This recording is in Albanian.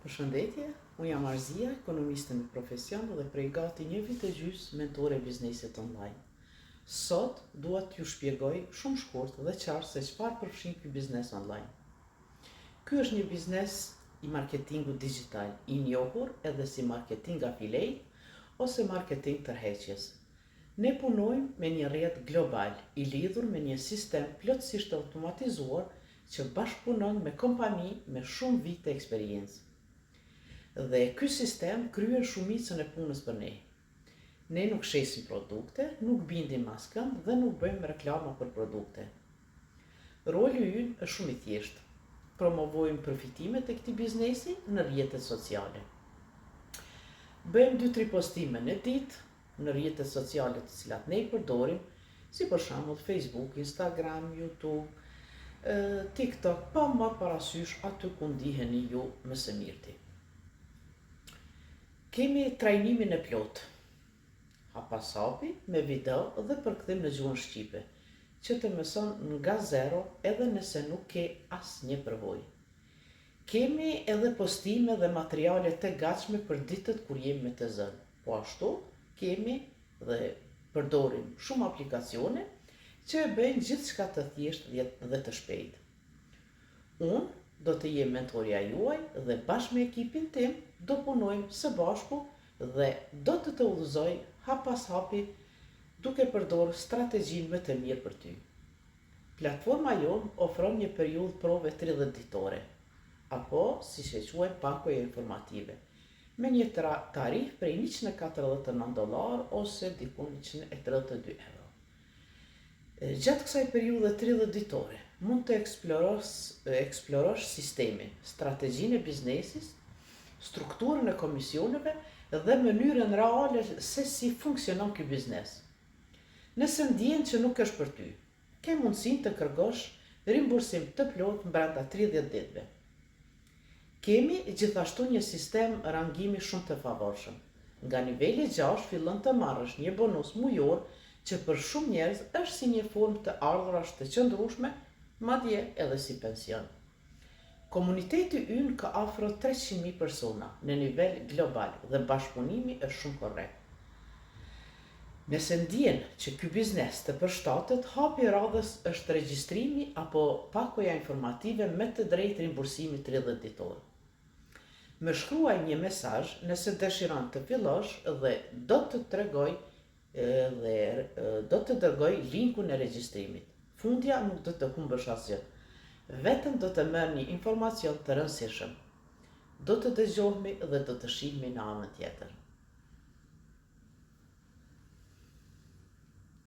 Përshëndetje, unë jam Arzia, ekonomiste në profesion dhe prej gati një vit e gjys mentore e biznesit online. Sot dua t'ju shpjegoj shumë shkurt dhe qartë se çfarë përfshin ky biznes online. Ky është një biznes i marketingu digital, i njohur edhe si marketing affiliate ose marketing tërheqjes. Ne punojmë me një rrjet global, i lidhur me një sistem plotësisht automatizuar që bashkëpunon me kompani me shumë vite eksperiencë. Dhe ky sistem kryen shumicën e punës për ne. Ne nuk shesim produkte, nuk bindim askënd dhe nuk bëjmë reklama për produkte. Roli ynë është shumë i thjeshtë. Promovojmë përfitimet e këtij biznesi në rrjetet sociale. Bëjmë 2-3 postime në ditë në rrjetet sociale të cilat ne i përdorim, si për shembull Facebook, Instagram, YouTube, TikTok, pa marrë parasysh aty ku ndiheni ju më së miri. Kemi trajnimin e plot, hapasapi me video dhe përkthim në gjuhën shqipe, që të mëson nga zero edhe nëse nuk ke asnjë përvojë. Kemi edhe postime dhe materiale të gatshme për ditët kur jemi me të zënë. Po ashtu kemi dhe përdorim shumë aplikacione që e bëjnë gjithçka të thjeshtë dhe të shpejtë. Unë do të jem mentorja juaj dhe bashkë me ekipin tim do punojmë së bashku dhe do të udhëzoj hap pas hapi duke përdorur strategjinë më të mirë për ty. Platforma jonë ofron një periudhë prove 30 ditore, apo siç e quajmë pakoje informative, me një tarif prej $149 ose diku $132. Gjatë kësaj periudhe 30 ditore, mund të eksplorosh sistemin, strategjinë e biznesit, strukturën e komisioneve dhe mënyrën reale se si funksionon ky biznes. Nëse ndjen që nuk është për ty, ke mundësinë të kërkosh rimbursim të plotë brenda 30 ditëve. Kemi gjithashtu një sistem rangimi shumë të favorshëm. Nga niveli 6 fillon të marrësh një bonus mujor që për shumë njerëz është si një formë të ardhurash të qëndrueshme, madje edhe si pension. Komuniteti ynë ka afro 300.000 persona në nivel global dhe bashkëpunimi është shumë korrekt. Nëse ndjen që ky biznes të përshtatet, hapi i radhës është regjistrimi apo pakoja informative me të drejtë rimbursimi 30 ditor. Më shkruaj një mesazh nëse dëshiron të fillosh dhe do të dërgoj linkun e regjistrimit. Fundja nuk do të humbësh asgjë. Vetëm do të merr një informacion të rëndësishëm. Do të dëgjohemi dhe do të shihemi në anën tjetër.